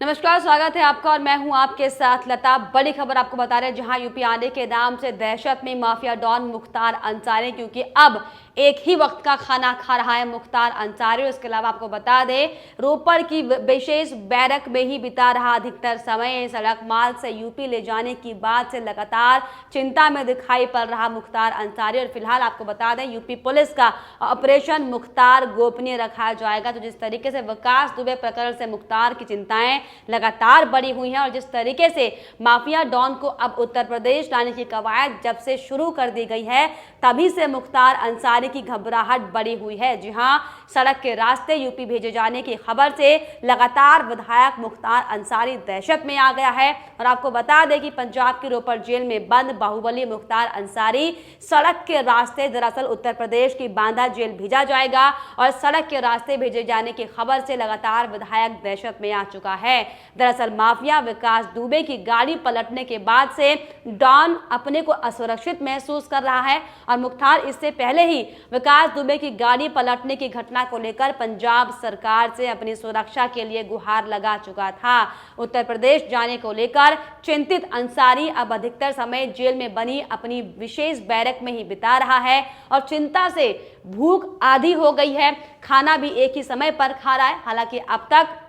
नमस्कार, स्वागत है आपका और मैं हूं आपके साथ लता। बड़ी खबर आपको बता रहे हैं, जहां यूपी आने के नाम से दहशत में माफिया डॉन मुख्तार अंसारी, क्योंकि अब एक ही वक्त का खाना खा रहा है मुख्तार अंसारी। इसके अलावा आपको बता दें, रोपड़ की विशेष बैरक में ही बिता रहा अधिकतर समय। सड़क मार्ग से यूपी ले जाने की बात से लगातार चिंता में दिखाई पड़ रहा मुख्तार अंसारी। और फिलहाल आपको बता दें, यूपी पुलिस का ऑपरेशन मुख्तार गोपनीय रखा जाएगा। तो जिस तरीके से विकास दुबे प्रकरण से मुख्तार की चिंताएं लगातार बढ़ी हुई हैं और जिस तरीके से माफिया डॉन को अब उत्तर प्रदेश लाने की कवायद जब से शुरू कर दी गई है, तभी से मुख्तार अंसारी की घबराहट बढ़ी हुई है। जी हां, सड़क के रास्ते यूपी भेजे जाने की खबर से लगातार विधायक मुख्तार अंसारी दहशत में आ गया है। और आपको बता दें कि पंजाब की रोपड़ जेल में बंद बाहुबली मुख्तार अंसारी सड़क के रास्ते दरअसल उत्तर प्रदेश की बांदा जेल भेजा जाएगा। और सड़क के रास्ते भेजे जाने की खबर से लगातार विधायक दहशत में आ चुका है। दरअसल माफिया विकास दुबे की गाड़ी पलटने के बाद से डॉन अपने को असुरक्षित महसूस कर रहा है। और मुख्तार इससे पहले ही विकास दुबे की गाड़ी पलटने की घटना को लेकर पंजाब सरकार से अपनी सुरक्षा के लिए गुहार लगा चुका था। उत्तर प्रदेश जाने को लेकर चिंतित अंसारी अब अधिकतर समय जेल में बनी अपनी विशेष बैरक में ही बिता रहा है और चिंता से भूख आधी हो गई है। खाना भी एक ही समय पर खा रहा है। हालांकि अब तक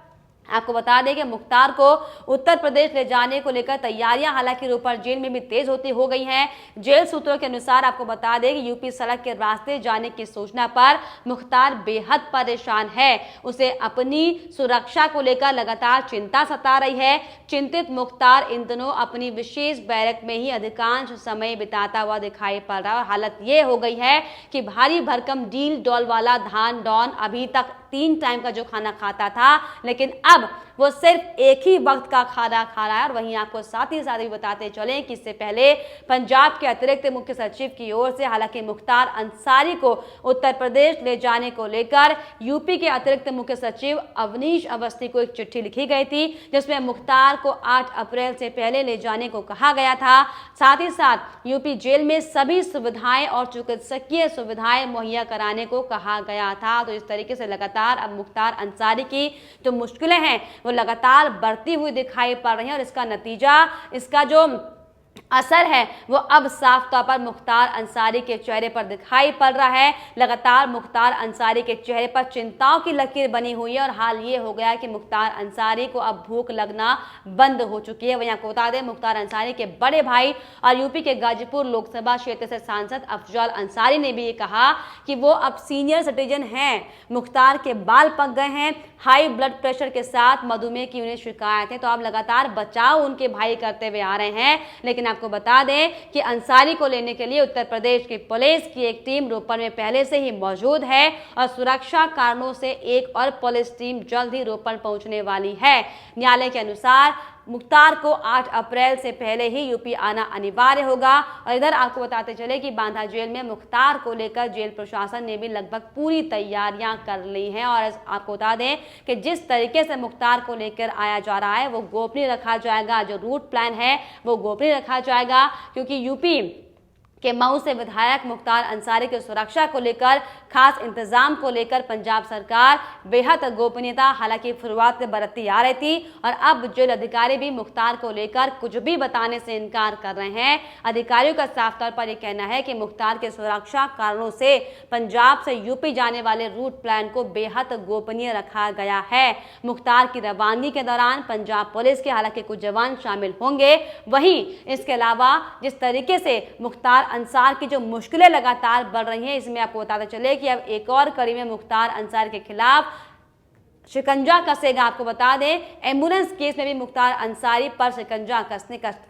आपको बता दें कि मुख्तार को उत्तर प्रदेश ले जाने को लेकर तैयारियां हालांकि रोपड़ जेल में भी तेज होती हो गई हैं। जेल सूत्रों के अनुसार आपको बता दें कि यूपी सड़क के रास्ते जाने की सूचना पर मुख्तार बेहद परेशान है। उसे अपनी सुरक्षा को लेकर लगातार चिंता सता रही है। चिंतित मुख्तार इन दिनों अपनी विशेष बैरक में ही अधिकांश समय बिताता हुआ दिखाई पड़ रहा है। हालत ये हो गई है कि भारी भरकम डील डॉल वाला धान डॉन अभी तक 3 टाइम का जो खाना खाता था, लेकिन अब वो सिर्फ एक ही वक्त का खाना खा रहा है। और वहीं आपको साथ ही साथ भी बताते चलें कि इससे पहले पंजाब के अतिरिक्त मुख्य सचिव की ओर से हालांकि मुख्तार अंसारी को उत्तर प्रदेश ले जाने को लेकर यूपी के अतिरिक्त मुख्य सचिव अवनीश अवस्थी को एक चिट्ठी लिखी गई थी, जिसमें मुख्तार को 8 अप्रैल से पहले ले जाने को कहा गया था। साथ ही साथ यूपी जेल में सभी सुविधाएं और चिकित्सकीय सुविधाएं मुहैया कराने को कहा गया था। तो इस तरीके से लगातार अब मुख्तार अंसारी की जो मुश्किलें हैं वो लगातार बढ़ती हुई दिखाई पड़ रही है। और इसका नतीजा, इसका जो असर है वो अब साफ तौर पर मुख्तार अंसारी के चेहरे पर दिखाई पड़ रहा है। लगातार मुख्तार अंसारी के चेहरे पर चिंताओं की लकीर बनी हुई है। और हाल ये हो गया है कि मुख्तार अंसारी को अब भूख लगना बंद हो चुकी है। वहीं आपको बता दें, मुख्तार अंसारी के बड़े भाई और यूपी के गाजीपुर लोकसभा क्षेत्र से सांसद अफजल अंसारी ने भी ये कहा कि वो अब सीनियर सिटीजन हैं, मुख्तार के बाल पक गए हैं, हाई ब्लड प्रेशर के साथ मधुमेह की उन्हें शिकायत है। तो अब लगातार बचाव उनके भाई करते हुए आ रहे हैं। लेकिन आपको बता दें कि अंसारी को लेने के लिए उत्तर प्रदेश की पुलिस की एक टीम रोपड़ में पहले से ही मौजूद है और सुरक्षा कारणों से एक और पुलिस टीम जल्द ही रोपड़ पहुंचने वाली है। न्यायालय के अनुसार मुख्तार को 8 अप्रैल से पहले ही यूपी आना अनिवार्य होगा। और इधर आपको बताते चले कि बांदा जेल में मुख्तार को लेकर जेल प्रशासन ने भी लगभग पूरी तैयारियां कर ली हैं। और आपको बता दें कि जिस तरीके से मुख्तार को लेकर आया जा रहा है वो गोपनीय रखा जाएगा। जो रूट प्लान है वो गोपनीय रखा जाएगा, क्योंकि यूपी के मऊ से विधायक मुख्तार अंसारी की सुरक्षा को लेकर खास इंतजाम को लेकर पंजाब सरकार बेहद गोपनीयता हालांकि शुरुआत से बरतती आ रही थी। और अब जेल अधिकारी भी मुख्तार को लेकर कुछ भी बताने से इनकार कर रहे हैं। अधिकारियों का साफ तौर पर यह कहना है कि मुख्तार के सुरक्षा कारणों से पंजाब से यूपी जाने वाले रूट प्लान को बेहद गोपनीय रखा गया है। मुख्तार की रवानगी के दौरान पंजाब पुलिस के हालांकि कुछ जवान शामिल होंगे। वहीं इसके अलावा जिस तरीके से मुख्तार अंसार की जो मुश्किलें लगातार बढ़ रही हैं, इसमें आपको बताते चले कि अब एक और कड़ी में मुख्तार अंसार के खिलाफ शिकंजा कसेगा। आपको बता दें, एम्बुलेंस केस में भी मुख्तार अंसारी पर शिकंजा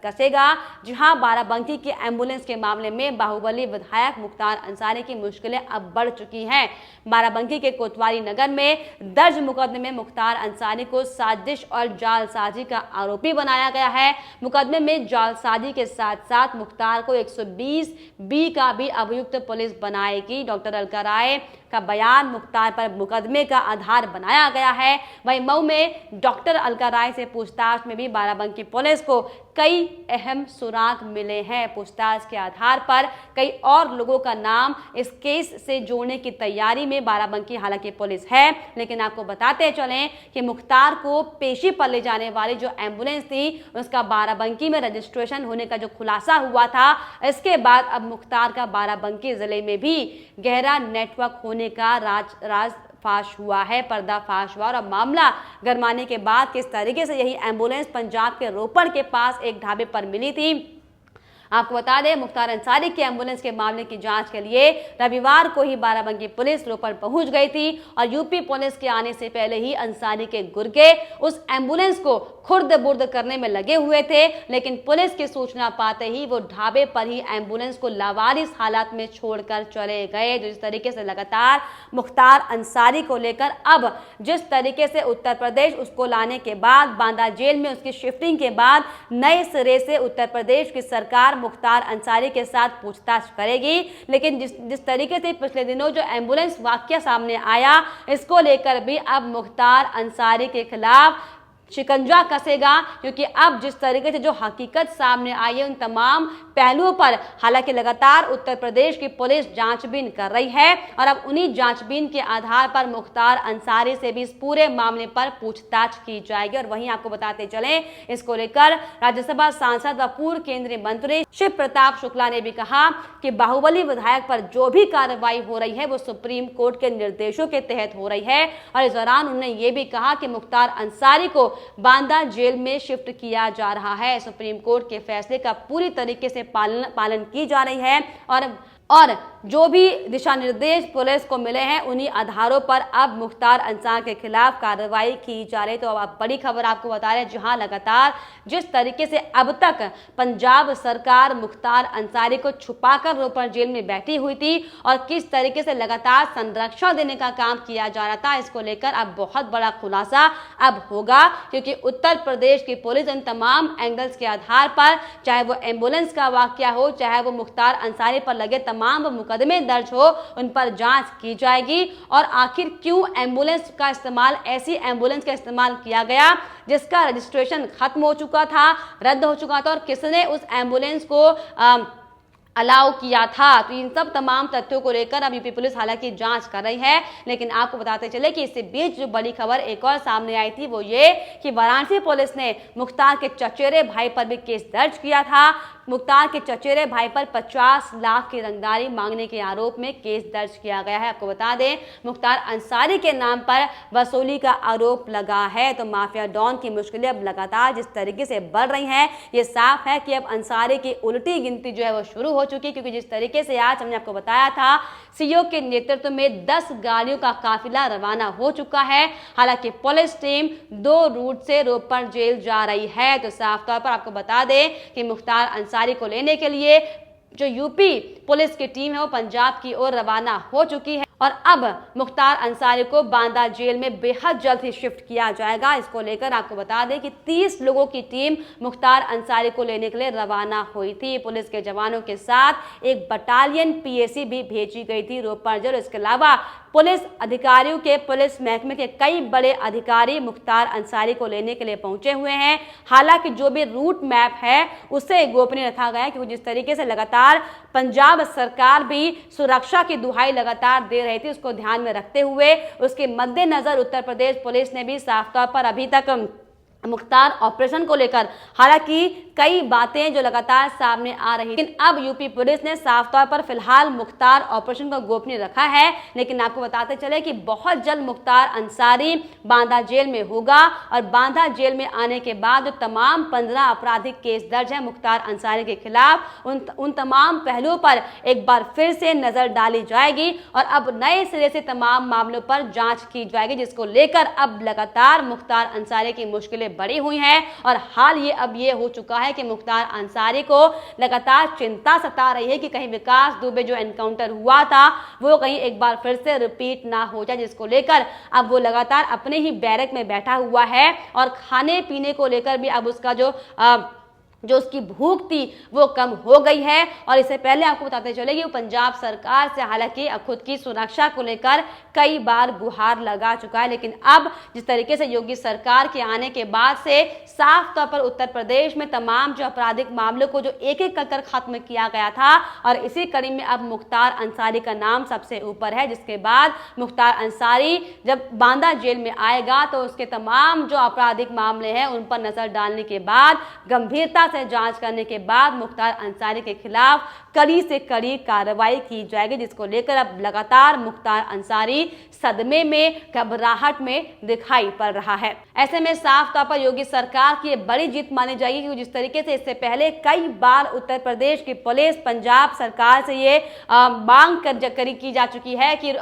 कसेगा। जहां बाराबंकी के एम्बुलेंस के मामले में बाहुबली विधायक मुख्तार अंसारी की मुश्किलें अब बढ़ चुकी हैं। बाराबंकी के कोतवाली नगर में दर्ज मुकदमे में मुख्तार अंसारी को साजिश और जालसाजी का आरोपी बनाया गया है। मुकदमे में जालसाजी के साथ साथ मुख्तार को 120 बी का भी अभियुक्त पुलिस बनाएगी। डॉक्टर अलका राय का बयान मुख्तार पर मुकदमे का आधार बनाया गया है। वहीं मऊ में डॉक्टर अलका राय से पूछताछ में भी बाराबंकी पुलिस को कई अहम सुराग मिले हैं। पूछताछ के आधार पर कई और लोगों का नाम इस केस से जोड़ने की तैयारी में बाराबंकी हालांकि पुलिस है, लेकिन आपको बताते चलें कि मुख्तार को पेशी पर ले जाने वाली जो एम्बुलेंस थी उसका बाराबंकी में रजिस्ट्रेशन होने का जो खुलासा हुआ था, इसके बाद अब मुख्तार का बाराबंकी जिले में भी गहरा नेटवर्क होने का राज फाश हुआ है, पर्दाफाश हुआ। और अब मामला गरमाने के बाद किस तरीके से यही एम्बुलेंस पंजाब के रोपड़ के पास एक ढाबे पर मिली थी। आपको बता दें, मुख्तार अंसारी की एम्बुलेंस के मामले की जांच के लिए रविवार को ही बाराबंकी पुलिस रोपड़ पहुंच गई थी और यूपी पुलिस के आने से पहले ही अंसारी के गुर्गे उस एम्बुलेंस को खुर्द बुर्द करने में लगे हुए थे, लेकिन पुलिस की सूचना पाते ही वो ढाबे पर ही एम्बुलेंस को लावारिस हालात में छोड़कर चले गए। जिस तरीके से लगातार मुख्तार अंसारी को लेकर अब जिस तरीके से उत्तर प्रदेश उसको लाने के बाद बांदा जेल में उसकी शिफ्टिंग के बाद नए सिरे से उत्तर प्रदेश की सरकार मुख्तार अंसारी के साथ पूछताछ करेगी, लेकिन जिस तरीके से पिछले दिनों जो एम्बुलेंस वाकया सामने आया, इसको लेकर भी अब मुख्तार अंसारी के खिलाफ शिकंजा कसेगा, क्योंकि अब जिस तरीके से जो हकीकत सामने आई है उन तमाम पहलुओं पर हालांकि लगातार उत्तर प्रदेश की पुलिस जांचबीन कर रही है और अब उन्हीं जांचबीन के आधार पर मुख्तार अंसारी से भी इस पूरे मामले पर पूछताछ की जाएगी। और वहीं आपको बताते चलें, इसको लेकर राज्यसभा सांसद व पूर्व केंद्रीय मंत्री शिव प्रताप शुक्ला ने भी कहा कि बाहुबली विधायक पर जो भी कार्रवाई हो रही है वो सुप्रीम कोर्ट के निर्देशों के तहत हो रही है। और इस दौरान उन्होंने ये भी कहा कि मुख्तार अंसारी को बांदा जेल में शिफ्ट किया जा रहा है। सुप्रीम कोर्ट के फैसले का पूरी तरीके से पालन की जा रही है और जो भी दिशा निर्देश पुलिस को मिले हैं उन्हीं आधारों पर अब मुख्तार अंसारी के खिलाफ कार्रवाई की जा रही है। तो अब बड़ी खबर आपको बता रहे हैं, जहां लगातार जिस तरीके से अब तक पंजाब सरकार मुख्तार अंसारी को छुपाकर रोपड़ जेल में बैठी हुई थी और किस तरीके से लगातार संरक्षण देने का काम किया जा रहा था, इसको लेकर अब बहुत बड़ा खुलासा अब होगा, क्योंकि उत्तर प्रदेश की पुलिस इन तमाम एंगल्स के आधार पर, चाहे वो एम्बुलेंस का वाकया हो, चाहे वो मुख्तार अंसारी पर लगे तमाम मुकदमे दर्ज हो, उन पर जांच की जाएगी। और आखिर क्यों एम्बुलेंस का इस्तेमाल, ऐसी एम्बुलेंस का इस्तेमाल किया गया जिसका रजिस्ट्रेशन खत्म हो चुका था, रद्द हो चुका था, और किसने उस एम्बुलेंस को अलाउ किया था। तो इन सब तमाम तथ्यों को लेकर अब यूपी पुलिस हालांकि जांच कर रही है, लेकिन आपको बताते चले कि इससे बीच जो बड़ी खबर एक और सामने आई थी वो ये कि वाराणसी पुलिस ने मुख्तार के चचेरे भाई पर भी केस दर्ज किया था। मुख्तार के चचेरे भाई पर 50 लाख की रंगदारी मांगने के आरोप में केस दर्ज किया गया है। आपको बता दें, मुख्तार अंसारी के नाम पर वसूली का आरोप लगा है। तो माफिया डॉन की मुश्किलें अब लगातार जिस तरीके से बढ़ रही हैं, ये साफ है कि अब अंसारी की उल्टी गिनती जो है वो शुरू हो चुकी है, क्योंकि जिस तरीके से आज हमने आपको बताया था सीओ के नेतृत्व में 10 गाड़ियों का काफिला रवाना हो चुका है। हालांकि पुलिस टीम 2 रूट से रोपड़ जेल जा रही है। तो साफ तौर पर आपको बता दें कि मुख्तार अंसारी को लेने के लिए जो यूपी पुलिस की टीम है वो पंजाब की ओर रवाना हो चुकी है और अब मुख्तार अंसारी को बांदा जेल में बेहद जल्द ही शिफ्ट किया जाएगा। इसको लेकर आपको बता दें कि 30 लोगों की टीम मुख्तार अंसारी को लेने के लिए रवाना हुई थी। पुलिस के जवानों के साथ एक बटालियन पीएसी भी भेजी गई थी रोपड़ जेल। इसके अलावा पुलिस अधिकारियों के पुलिस महकमे के कई बड़े अधिकारी मुख्तार अंसारी को लेने के लिए पहुंचे हुए हैं। हालांकि जो भी रूट मैप है उसे गोपनीय रखा गया है, क्योंकि जिस तरीके से लगातार पंजाब सरकार भी सुरक्षा की दुहाई लगातार दे रही थी, उसको ध्यान में रखते हुए उसके मद्देनजर उत्तर प्रदेश पुलिस ने भी साफ तौर पर अभी तक मुख्तार ऑपरेशन को लेकर हालांकि कई बातें जो लगातार सामने आ रही, लेकिन अब यूपी पुलिस ने साफ तौर पर फिलहाल मुख्तार ऑपरेशन को गोपनीय रखा है। लेकिन आपको बताते चले कि बहुत जल्द मुख्तार अंसारी बांदा जेल में होगा और बांदा जेल में आने के बाद जो तमाम 15 आपराधिक केस दर्ज है मुख्तार अंसारी के खिलाफ, उन तमाम पहलुओं पर एक बार फिर से नजर डाली जाएगी और अब नए सिरे से तमाम मामलों पर जांच की जाएगी, जिसको लेकर अब लगातार मुख्तार अंसारी की मुश्किलें बढ़ी हुई हैं। और हाल ये अब ये हो चुका है कि मुख्तार अंसारी को लगातार चिंता सता रही है कि कहीं विकास दुबे जो एनकाउंटर हुआ था वो कहीं एक बार फिर से रिपीट ना हो जाए, जिसको लेकर अब वो लगातार अपने ही बैरक में बैठा हुआ है और खाने पीने को लेकर भी अब उसका जो जो उसकी भूख थी वो कम हो गई है। और इससे पहले आपको बताते चले कि वो पंजाब सरकार से हालांकि खुद की सुरक्षा को लेकर कई बार गुहार लगा चुका है, लेकिन अब जिस तरीके से योगी सरकार के आने के बाद से साफ तौर पर उत्तर प्रदेश में तमाम जो आपराधिक मामलों को जो एक एक कर खत्म किया गया था, और इसी कड़ी में अब मुख्तार अंसारी का नाम सबसे ऊपर है, जिसके बाद मुख्तार अंसारी जब बांदा जेल में आएगा तो उसके तमाम जो आपराधिक मामले हैं उन पर नजर डालने के बाद, गंभीरता से जांच करने के बाद मुख्तार अंसारी के खिलाफ कड़ी से कड़ी कार्रवाई की जाएगी, जिसको लेकर अब लगातार मुख्तार अंसारी सदमे में, घबराहट में दिखाई पड़ रहा है। ऐसे में साफ तौर पर योगी सरकार की बड़ी जीत मानी जाएगी, क्योंकि जिस तरीके से इससे पहले कई बार उत्तर प्रदेश की पुलिस पंजाब सरकार से ये मांग करी की जा चुकी है कि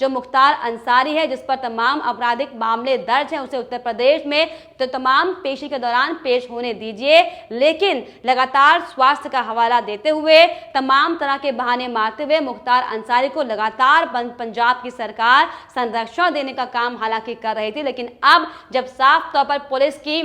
जो मुख्तार अंसारी है जिस पर तमाम आपराधिक मामले दर्ज हैं उसे उत्तर प्रदेश में तो तमाम पेशी के दौरान पेश होने दीजिए, लेकिन लगातार स्वास्थ्य का हवाला देते हुए, तमाम तरह के बहाने मारते हुए मुख्तार अंसारी को लगातार पंजाब की सरकार संरक्षण देने का काम हालांकि कर रही थी। लेकिन अब जब साफ तौर पर पुलिस की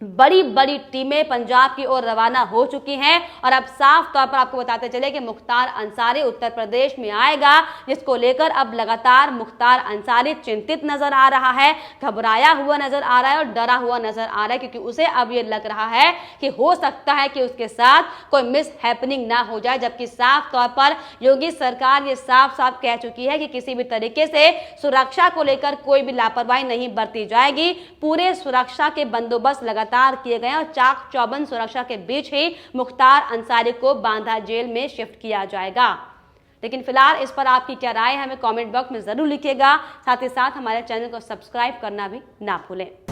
बड़ी बड़ी टीमें पंजाब की ओर रवाना हो चुकी हैं और अब साफ तौर पर आपको बताते चले कि मुख्तार अंसारी उत्तर प्रदेश में आएगा, जिसको लेकर अब लगातार मुख्तार अंसारी चिंतित नजर आ रहा है, घबराया हुआ नजर आ रहा है और डरा हुआ नजर आ रहा है, क्योंकि उसे अब ये लग रहा है कि हो सकता है कि उसके साथ कोई मिस हैपनिंग ना हो जाए। जबकि साफ तौर पर योगी सरकार ये साफ साफ कह चुकी है कि किसी भी तरीके से सुरक्षा को लेकर कोई भी लापरवाही नहीं बरती जाएगी। पूरे सुरक्षा के बंदोबस्त लगातार किए गए और चाक चौबंद सुरक्षा के बीच ही मुख्तार अंसारी को बांदा जेल में शिफ्ट किया जाएगा। लेकिन फिलहाल इस पर आपकी क्या राय है हमें कमेंट बॉक्स में जरूर लिखिएगा। साथ ही साथ हमारे चैनल को सब्सक्राइब करना भी ना भूलें।